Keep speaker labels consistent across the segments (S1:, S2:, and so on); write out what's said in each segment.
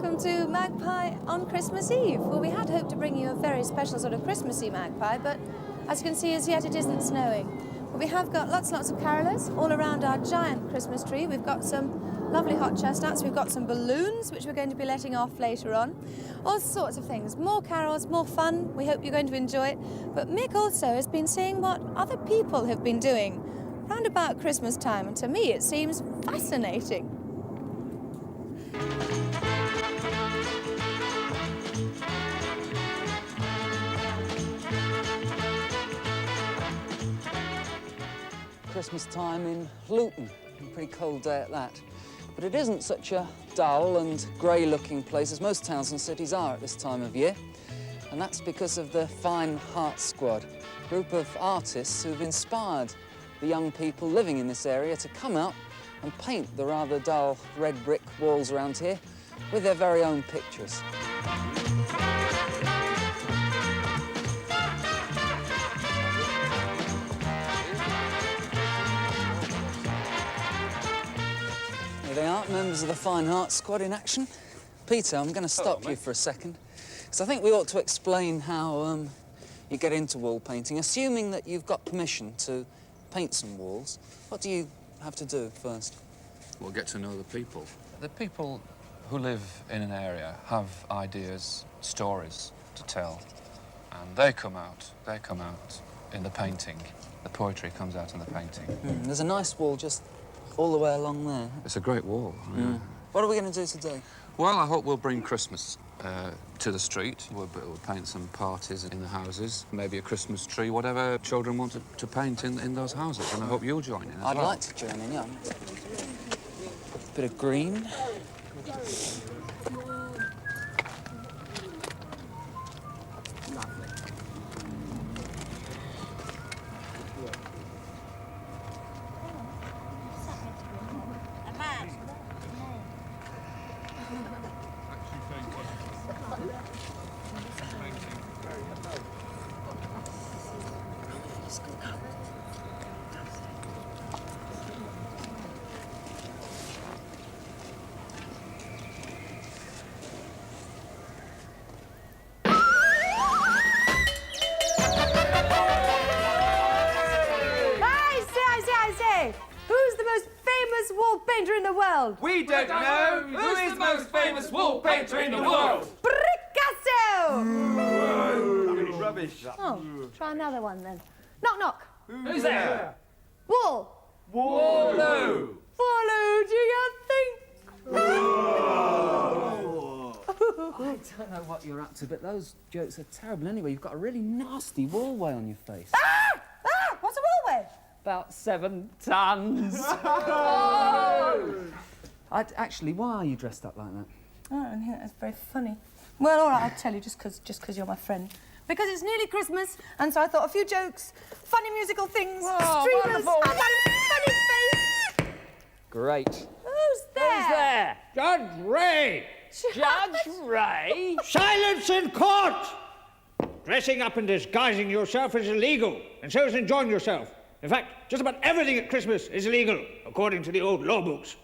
S1: welcome to Magpie on Christmas Eve. Well, we had hoped to bring you a very special sort of Christmassy magpie, but as you can see, as yet it isn't snowing. But we have got lots and lots of carolers all around our giant Christmas tree. We've got some lovely hot chestnuts, we've got some balloons, which we're going to be letting off later on. All sorts of things, more carols, more fun. We hope you're going to enjoy it. But Mick also has been seeing what other people have been doing round about Christmas time, and to me it seems fascinating.
S2: Christmas time in Luton. A pretty cold day at that. But it isn't such a dull and grey-looking place as most towns and cities are at this time of year. And that's because of the Fine Heart Squad, a group of artists who've inspired the young people living in this area to come out and paint the rather dull red brick walls around here with their very own pictures. Here they are, members of the Fine Heart Squad in action. Peter, I'm going to stop you for a second, because I think we ought to explain how you get into wall painting. Assuming that you've got permission to paint some walls, what do you have to do first?
S3: We'll get to know the people. The people who live in an area have ideas, stories to tell, and they come out in the painting. The poetry comes out in the painting.
S2: There's a nice wall just all the way along there.
S3: It's a great wall. Yeah.
S2: What are we going to do today?
S3: Well, I hope we'll bring Christmas to the street. We'll paint some parties in the houses, maybe a Christmas tree, whatever children want to paint in those houses, and I hope you'll join in as
S2: I'd
S3: well.
S2: like to join in, yeah. Bit of green.
S1: Who's the most famous wall painter in the world?
S4: We don't know. Who is the most famous wall painter in the world?
S1: Picasso!
S4: Rubbish.
S1: Oh, try another one then. Knock, knock.
S4: Who's there?
S1: Wall.
S4: Wallo.
S1: Follow, do you think?
S2: I don't know what you're up to, but those jokes are terrible anyway. You've got a really nasty wallway on your face.
S1: Ah! Ah! What's a wallway?
S2: About 7 tons. Actually, why are you dressed up like that?
S1: Oh, I think that's very funny. Well, all right, I'll tell you, just 'cause you're my friend. Because it's nearly Christmas, and so I thought a few jokes, funny musical things, streamers,
S2: wonderful.
S1: and that funny face.
S2: Great.
S1: Who's there?
S5: Who's there?
S6: Judge Ray!
S5: Judge Ray?
S6: Silence in court! Dressing up and disguising yourself is illegal, and so is enjoying yourself. In fact, just about everything at Christmas is illegal, according to the old law books.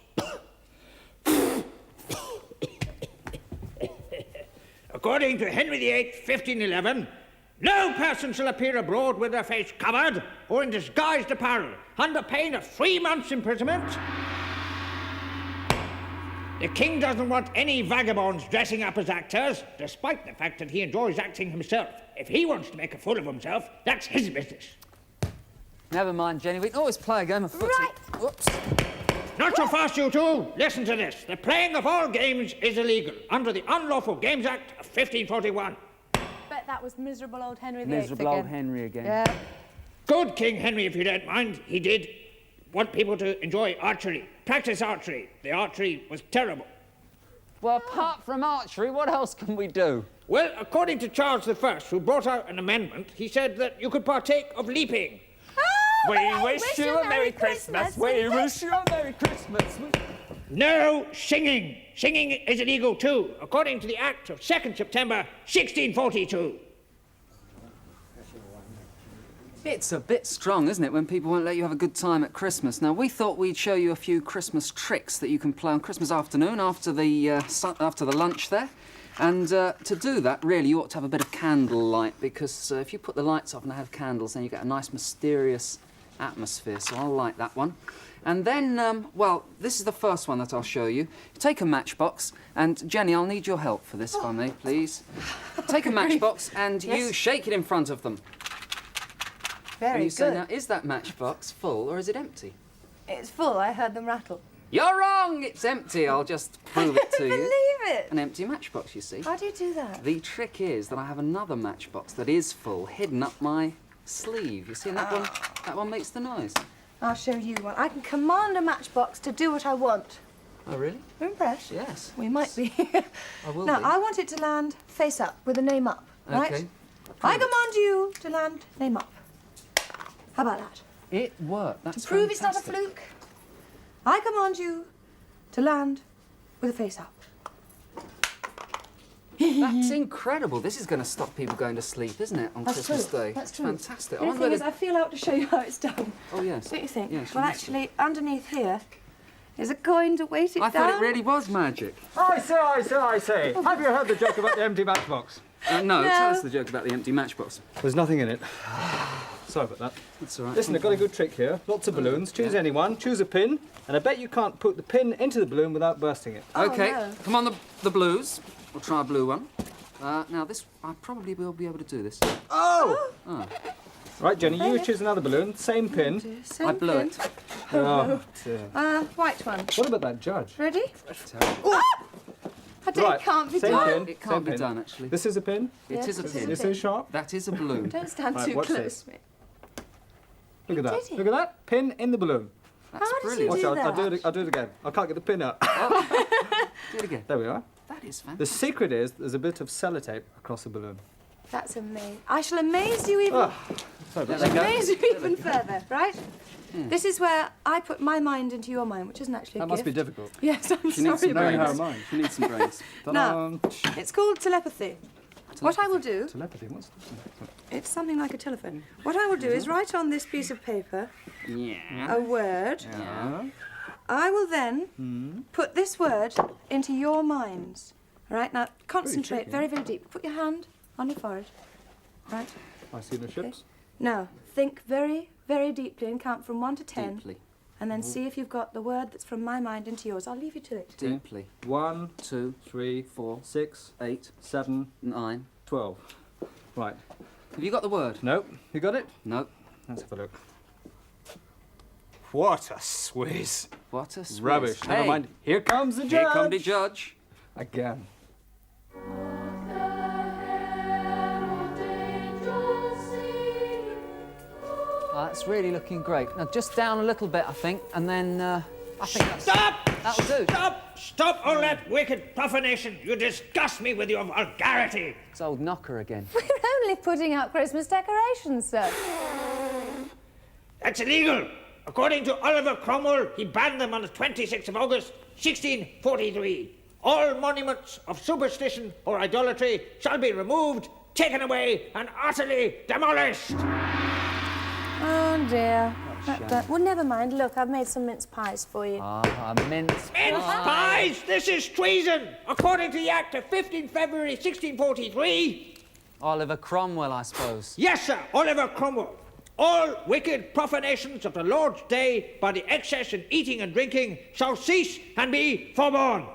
S6: According to Henry VIII, 1511, no person shall appear abroad with their face covered or in disguised apparel, under pain of 3 months' imprisonment. The king doesn't want any vagabonds dressing up as actors, despite the fact that he enjoys acting himself. If he wants to make a fool of himself, that's his business.
S2: Never mind, Jenny. We can always play a game of footy.
S1: Right.
S2: Whoops.
S6: Not so fast, you two. Listen to this. The playing of all games is illegal under the Unlawful Games Act of 1541.
S1: Bet that was miserable old Henry VIII
S2: Miserable old Henry again.
S1: Yeah.
S6: Good King Henry, if you don't mind. He did want people to enjoy archery, practice archery. The archery was terrible.
S5: Well, apart from archery, what else can we do?
S6: Well, according to Charles I, who brought out an amendment, he said that you could partake of leaping.
S5: We wish you a Merry Christmas. We wish you a Merry Christmas.
S6: No singing. Singing is illegal too, according to the Act of 2nd September 1642.
S2: It's a bit strong, isn't it, when people won't let you have a good time at Christmas? Now, we thought we'd show you a few Christmas tricks that you can play on Christmas afternoon after the lunch there. And to do that, really, you ought to have a bit of candlelight, because if you put the lights off and have candles, then you get a nice mysterious atmosphere. So I'll light that one. And then, well, this is the first one that I'll show you. Take a matchbox, and Jenny, I'll need your help for this, if I may, please. Take a matchbox and you shake it in front of them.
S1: Very
S2: and you
S1: good.
S2: say, now, is that matchbox full or is it empty?
S1: It's full. I heard them rattle.
S2: You're wrong! It's empty. I'll just prove it to you.
S1: Believe it.
S2: An empty matchbox, you see.
S1: How do you do that?
S2: The trick is that I have another matchbox that is full, hidden up my sleeve. You see, and that one makes the noise.
S1: I'll show you one. I can command a matchbox to do what I want.
S2: Oh, really?
S1: You're impressed?
S2: Yes.
S1: We might be.
S2: I will
S1: Now,
S2: be.
S1: I want it to land face up with the name up, right?
S2: Okay.
S1: I command you to land name up. How about that?
S2: It worked. That's
S1: To prove it's not a
S2: fantastic.
S1: fluke, I command you to land with a face up.
S2: That's incredible. This is going to stop people going to sleep, isn't it, on
S1: That's
S2: Christmas
S1: true.
S2: Day?
S1: That's true.
S2: Fantastic.
S1: The thing is, I feel out to show you how it's done.
S2: Oh, yes.
S1: Don't you think?
S2: Yes,
S1: Well,
S2: you must
S1: actually, underneath here is a coin to weight it
S2: I
S1: down.
S2: thought it really was magic.
S6: I say. Have you heard the joke about the empty matchbox?
S2: No,
S1: No.
S2: tell us the joke about the empty matchbox.
S6: There's nothing in it. Sorry about that.
S2: That's all right.
S6: Listen, I've got a good trick here. Lots of balloons. Choose any one. Choose a pin. And I bet you can't put the pin into the balloon without bursting it.
S2: OK,
S1: no.
S2: come on, the blues. We'll try a blue one. Now, this, I probably will be able to do this.
S6: Oh!
S2: Oh.
S6: Right, Jenny, you choose another balloon. Same pin.
S1: Same
S2: I blew
S1: pin.
S2: it.
S6: Oh, dear.
S1: White one.
S6: What about that judge?
S1: Ready?
S2: Terrible.
S1: I don't,
S6: Right,
S1: it can't be
S6: same
S1: done.
S6: pin.
S2: It can't be
S6: pin.
S2: done, actually.
S6: This is a pin.
S2: It
S1: Yes,
S2: is a
S1: this is
S2: pin.
S1: a
S6: This is sharp.
S2: That is a balloon.
S1: Don't stand
S6: Right,
S1: too
S6: watch
S1: close,
S6: this.
S1: mate.
S6: Look at that.
S1: Did he?
S6: Look at that. Pin in the balloon.
S2: That's
S1: How does he
S2: brilliant.
S6: Watch
S1: do
S6: out.
S1: that?
S6: I'll do it again. I can't get the pin out.
S2: Do it again.
S6: There we are.
S2: That is
S6: The
S2: fantastic.
S6: secret is there's a bit of sellotape across the balloon.
S1: That's amazing. I shall amaze you even.
S6: Sorry about
S2: There
S6: that.
S2: we go.
S1: Amaze you even further, right? This is where I put my mind into your mind, which isn't actually a
S6: That must be
S1: gift.
S6: difficult.
S1: Yes, I'm
S2: She needs
S1: sorry
S2: some
S1: about
S2: brains.
S1: that.
S2: She needs some brains.
S1: Now, it's called telepathy. What I will do,
S6: Telepathy. What's
S1: it's something like a telephone. What I will do is write on this piece of paper
S2: Yeah.
S1: a word.
S6: Yeah.
S1: I will then put this word into your minds. All right, now concentrate very, very deep. Put your hand on your forehead. Right?
S6: I see the ships.
S1: Now, think very, very deeply and count from 1 to 10.
S2: Deeply.
S1: And then see if you've got the word that's from my mind into yours. I'll leave you to it.
S2: Deeply.
S6: 1,
S2: 2,
S6: 3,
S2: 4,
S6: 6,
S2: 8,
S6: 7,
S2: 9.
S6: 12. Right.
S2: Have you got the word?
S6: Nope. You got it?
S2: No.
S6: Let's have a look. What a swizz.
S2: What a swizz.
S6: Rubbish.
S2: Hey,
S6: Never mind. Here comes the judge.
S2: Here come the judge.
S6: Again.
S2: Oh, that's really looking great. Now, just down a little bit, I think, and then I think that's...
S6: Stop!
S2: That'll do.
S6: Stop! Stop all that wicked profanation. You disgust me with your vulgarity.
S2: It's old Knocker again.
S1: We're only putting out Christmas decorations, sir.
S6: That's illegal. According to Oliver Cromwell, he banned them on the 26th of August, 1643. All monuments of superstition or idolatry shall be removed, taken away, and utterly demolished.
S1: Oh, dear. Well, never mind. Look, I've made some mince pies for you.
S2: Ah, mince
S6: Mince pies! This is treason! According to the Act of 15 February 1643.
S2: Oliver Cromwell, I suppose.
S6: Yes, sir, Oliver Cromwell. All wicked profanations of the Lord's Day by the excess in eating and drinking shall cease and be forborne.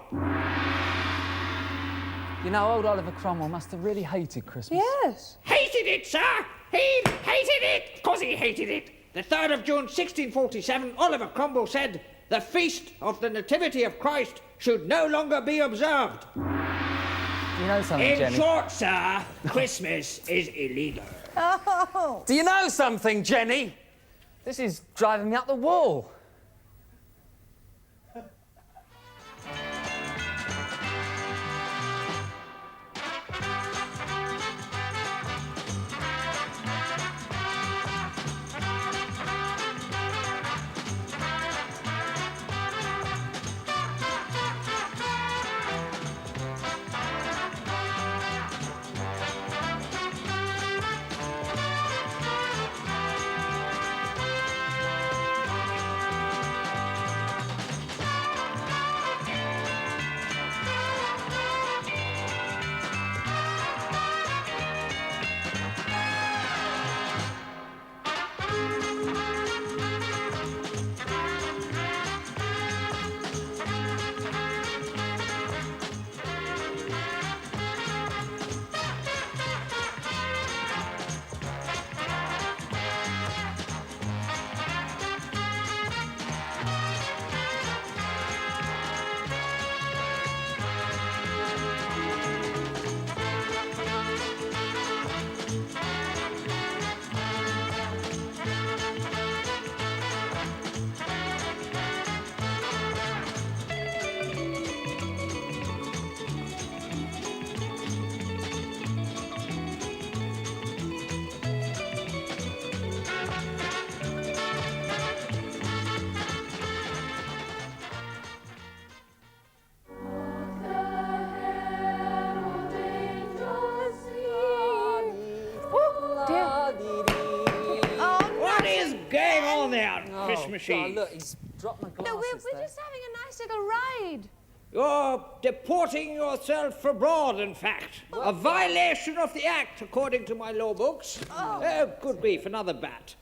S2: You know, old Oliver Cromwell must have really hated Christmas.
S1: Yes.
S6: Hated it, sir! He hated it! Of course he hated it. The 3rd of June 1647, Oliver Cromwell said, the feast of the Nativity of Christ should no longer be observed.
S2: Do you know something, Jenny?
S6: In short, sir, Christmas is illegal.
S1: Oh.
S2: Do you know something, Jenny? This is driving me up the wall.
S6: on Christmas
S2: God,
S6: Eve.
S2: look, he's dropped my glasses
S1: No, we're
S2: there.
S1: just having a nice little ride.
S6: You're deporting yourself abroad, in fact. A violation of the Act, according to my law books. Oh, good grief, another bat.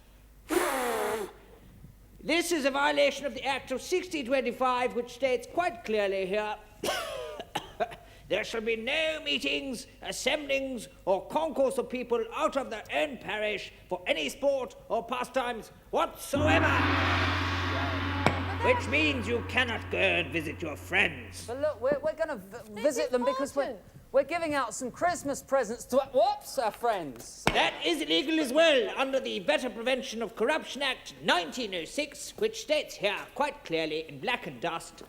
S6: This is a violation of the Act of 1625, which states quite clearly here, there shall be no meetings, assemblings, or concourse of people out of their own parish for any sport or pastimes whatsoever. Which means you cannot go and visit your friends.
S2: But look, we're going to visit them because we're giving out some Christmas presents to our friends.
S6: That is illegal as well, under the Better Prevention of Corruption Act 1906, which states here quite clearly in black and dust,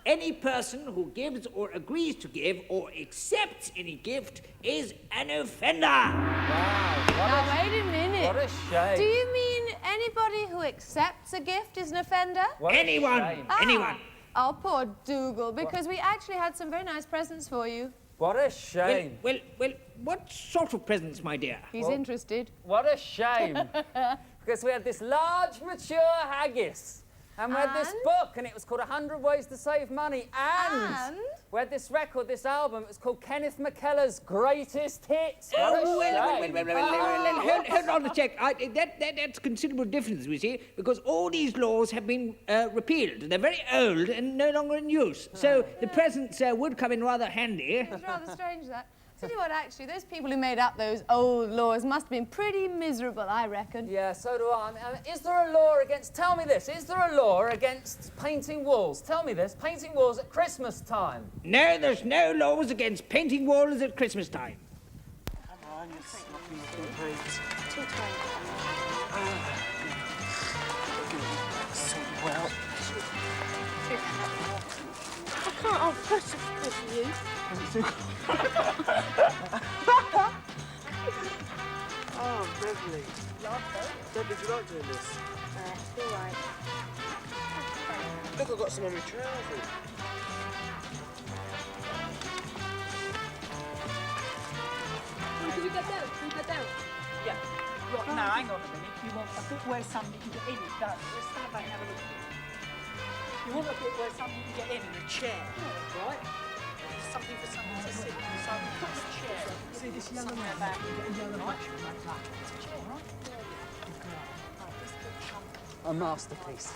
S6: any person who gives or agrees to give or accepts any gift is an offender.
S2: Wow.
S1: Now, wait a minute.
S2: What a shame.
S1: Do you mean anybody who accepts a gift is an offender?
S2: What a
S6: Anyone.
S2: shame.
S6: Anyone.
S1: Oh, poor Dougal, because we actually had some very nice presents for you.
S2: What a shame.
S6: Well, what sort of presents, my dear?
S1: He's interested.
S2: What a shame. Because we had this large, mature haggis. And we had this
S1: And?
S2: book, and it was called 100 Ways to Save Money. And we had this record, this album, it was called Kenneth McKellar's Greatest Hits. What a shame.
S6: Hold on a sec. That's considerable difference, we see, because all these laws have been repealed. They're very old and no longer in use. So the presents would come in rather handy.
S1: It's rather strange, that. Tell you what, actually, those people who made up those old laws must have been pretty miserable, I reckon.
S2: Yeah, so do I. Is there a law against... Tell me this. Is there a law against painting walls? Tell me this. Painting walls at Christmas time.
S6: No, there's no laws against painting walls at Christmas time.
S7: Come on, you're fucking well.
S8: I can't hold pressure for you.
S7: Oh, Beverly. Beverly, do you like doing this?
S8: It's all right.
S7: Look, I've got some on my trousers.
S8: Can we go down? Can we go down?
S9: Yeah. Right, now, hang on a minute. You want a bit where somebody can get in it, don't you? Let's stand back and have a look at it. You want a bit where somebody can get in a chair, right? Something for someone to sit on. So put a chair. See this yellow man back and get a yellow mattress like that. It's a chair, right?
S2: A masterpiece.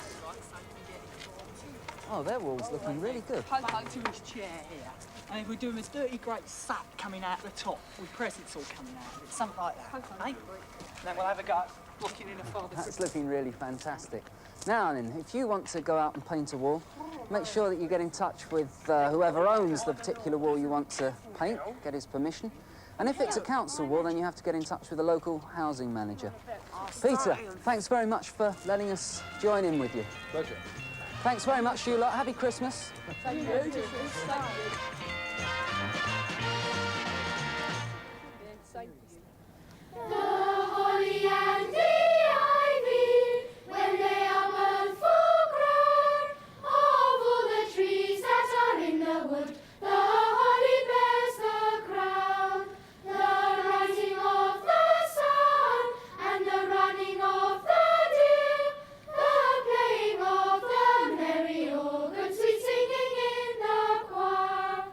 S2: Oh, their wall's looking really good.
S9: Poke to his chair here. And if we do this dirty great sack coming out the top with presents all coming out of it, something like that. Eh? Then we'll have a go at looking in a father's.
S2: That's looking really fantastic. Now then, if you want to go out and paint a wall, make sure that you get in touch with whoever owns the particular wall you want to paint, get his permission. And if it's a council wall, then you have to get in touch with the local housing manager. Peter, thanks very much for letting us join in with you.
S3: Pleasure.
S2: Thanks very much, you lot. Happy Christmas.
S9: Thank you. Thank you.
S8: The holly and the ivy, when they are both full grown, of all the trees that are in the wood, the holly bears the crown. The rising of the sun and the running of the deer, the playing of the merry organ, sweet singing in the choir.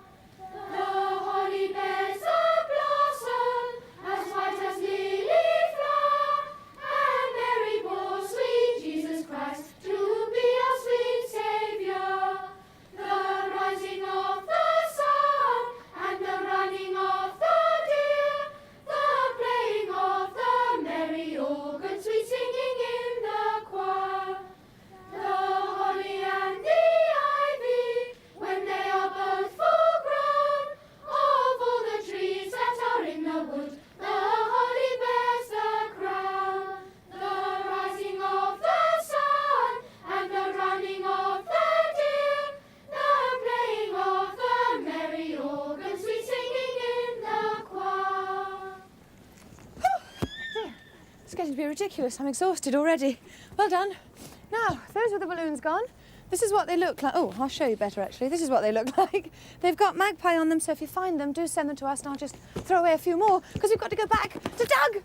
S8: The holly bears the blossom, as white as lily flower, and Mary bore sweet Jesus Christ to be our sweet Saviour. The rising of the sun and the running of the deer, the playing of the merry organ, sweet singing in the choir. The holly and the ivy, when they are both full grown, of all the trees that are in the wood, the holly bears the crown. The rising of the sun and the running of the deer, the playing of the merry organ, sweet singing in the choir.
S1: It's getting to be ridiculous. I'm exhausted already. Well done. Now, those were the balloons gone. This is what they look like. Oh, I'll show you better, actually. This is what they look like. They've got Magpie on them, so if you find them, do send them to us, and I'll just throw away a few more, because we've got to go back to Doug.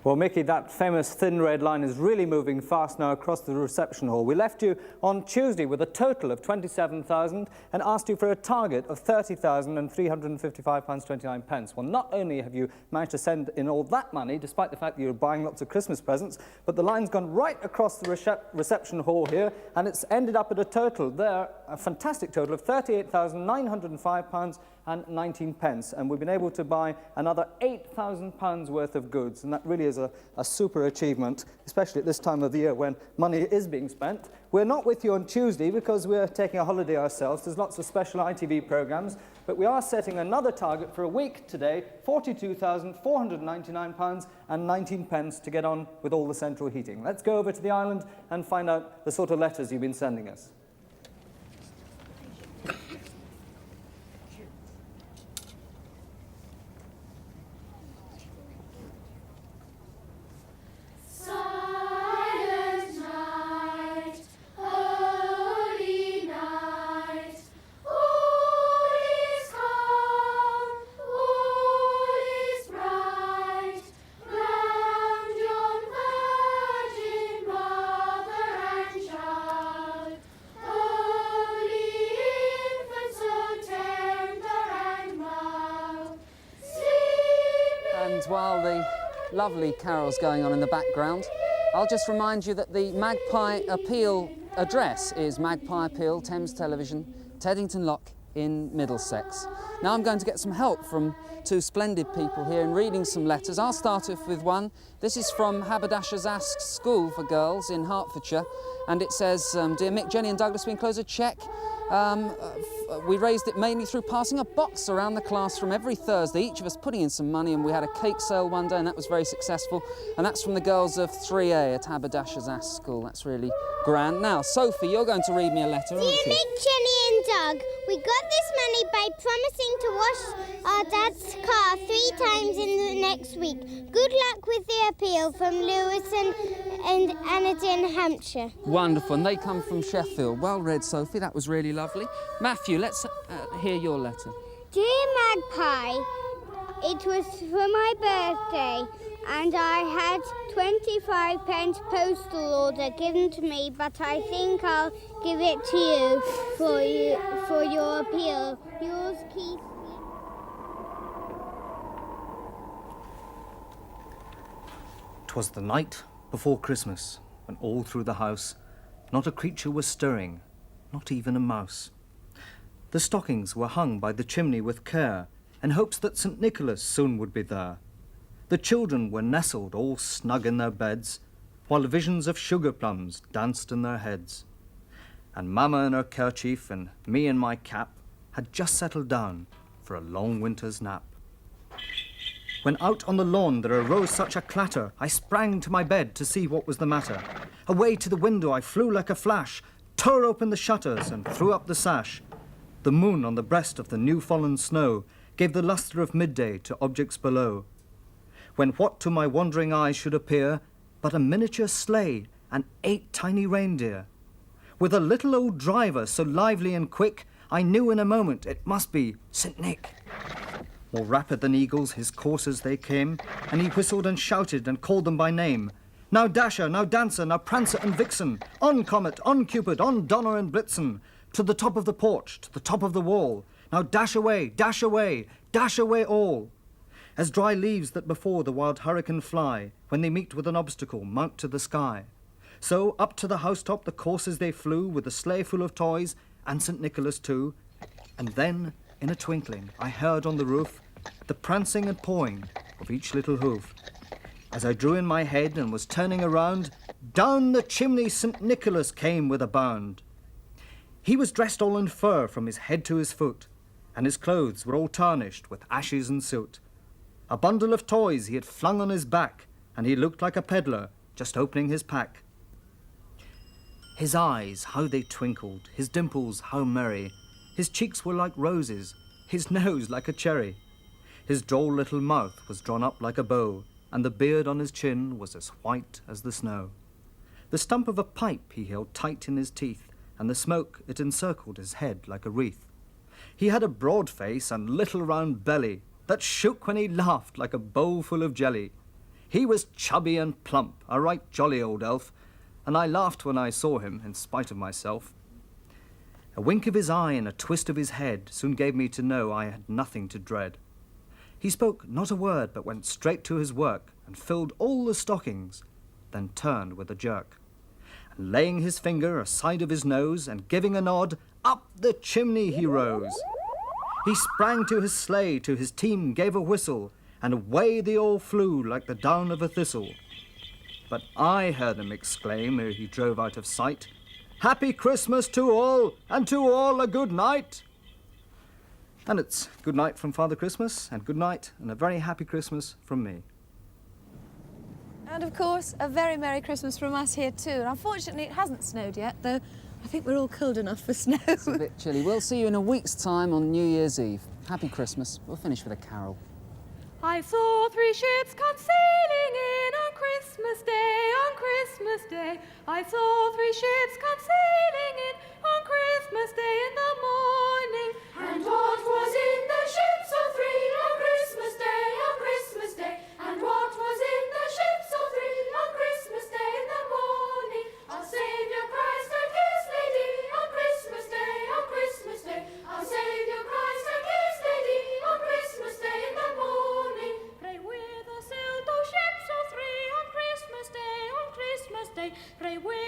S10: Well, Mickey, that famous thin red line is really moving fast now across the reception hall. We left you on Tuesday with a total of 27,000 and asked you for a target of £30,355.29. Well, not only have you managed to send in all that money, despite the fact that you're buying lots of Christmas presents, but the line's gone right across the reception hall here, and it's ended up at a total there, a fantastic total of £38,905 and 19 pence, and we've been able to buy another £8,000 worth of goods, and that really is a super achievement, especially at this time of the year when money is being spent. We're not with you on Tuesday because we're taking a holiday ourselves. There's lots of special ITV programmes, but we are setting another target for a week today, £42,499 and 19 pence to get on with all the central heating. Let's go over to the island and find out the sort of letters you've been sending us.
S2: While the lovely carol's going on in the background, I'll just remind you that the Magpie Appeal address is Magpie Appeal, Thames Television, Teddington Lock in Middlesex. Now I'm going to get some help from two splendid people here in reading some letters. I'll start off with one. This is from Haberdashers' Ask School for Girls in Hertfordshire, and it says, Dear Mick, Jenny and Douglas, we enclose a cheque. We raised it mainly through passing a box around the classroom every Thursday, each of us putting in some money, and we had a cake sale one day and that was very successful, and that's from the girls of 3A at Haberdashers' Ask School. That's really grand. Now, Sophie, you're going to read me a letter, aren't you?
S11: Dear Mick, Jenny and Doug, we got this money by promising to wash our dad's car 3 times in the next week. Good luck with the appeal from Lewis and Anadin, Hampshire.
S2: Wonderful, and they come from Sheffield. Well read, Sophie, that was really lovely. Matthew, let's hear your letter.
S11: Dear Magpie, it was for my birthday and I had 25 pence postal order given to me, but I think I'll give it to you for your appeal. Yours, Keith.
S10: 'Twas the night before Christmas, when all through the house not a creature was stirring, not even a mouse. The stockings were hung by the chimney with care, in hopes that St. Nicholas soon would be there. The children were nestled all snug in their beds, while visions of sugar plums danced in their heads. And Mamma in her kerchief and me in my cap had just settled down for a long winter's nap. When out on the lawn there arose such a clatter, I sprang to my bed to see what was the matter. Away to the window I flew like a flash, tore open the shutters and threw up the sash. The moon on the breast of the new-fallen snow gave the lustre of midday to objects below. When what to my wandering eyes should appear but a miniature sleigh and 8 tiny reindeer. With a little old driver so lively and quick, I knew in a moment it must be St. Nick. More rapid than eagles his coursers they came, and he whistled and shouted and called them by name. Now Dasher, now Dancer, now Prancer and Vixen, on Comet, on Cupid, on Donner and Blitzen, to the top of the porch, to the top of the wall. Now dash away, dash away, dash away all. As dry leaves that before the wild hurricane fly, when they meet with an obstacle, mount to the sky. So up to the housetop the coursers they flew, with a sleigh full of toys, and St. Nicholas too. And then, in a twinkling, I heard on the roof the prancing and pawing of each little hoof. As I drew in my head and was turning around, down the chimney St. Nicholas came with a bound. He was dressed all in fur from his head to his foot, and his clothes were all tarnished with ashes and soot. A bundle of toys he had flung on his back, and he looked like a peddler just opening his pack. His eyes, how they twinkled, his dimples, how merry. His cheeks were like roses, his nose like a cherry. His droll little mouth was drawn up like a bow, and the beard on his chin was as white as the snow. The stump of a pipe he held tight in his teeth, and the smoke it encircled his head like a wreath. He had a broad face and little round belly that shook when he laughed like a bowl full of jelly. He was chubby and plump, a right jolly old elf, and I laughed when I saw him, in spite of myself. A wink of his eye and a twist of his head soon gave me to know I had nothing to dread. He spoke not a word, but went straight to his work and filled all the stockings, then turned with a jerk. And laying his finger aside of his nose and giving a nod, up the chimney he rose. He sprang to his sleigh, to his team gave a whistle, and away they all flew like the down of a thistle. But I heard him exclaim ere he drove out of sight, "Happy Christmas to all, and to all a good night." And it's good night from Father Christmas, and good night and a very happy Christmas from me.
S1: And of course, a very Merry Christmas from us here too. And unfortunately, it hasn't snowed yet, though I think we're all cold enough for snow.
S2: It's a bit chilly. We'll see you in a week's time on New Year's Eve. Happy Christmas. We'll finish with a carol.
S8: I saw 3 ships come sailing in on Christmas Day, on Christmas Day. I saw 3 ships come sailing in on Christmas Day in the morning. And what was in the ships of 3 on Christmas Day, on Christmas Day? And what was in the ships of 3 on Christmas Day in the morning? Our Saviour Christ and His Lady on Christmas Day, on Christmas Day. Our Saviour Christ and His Lady on Christmas Day in the morning. Pray with us, sail those ships of 3 on Christmas Day, on Christmas Day. Pray with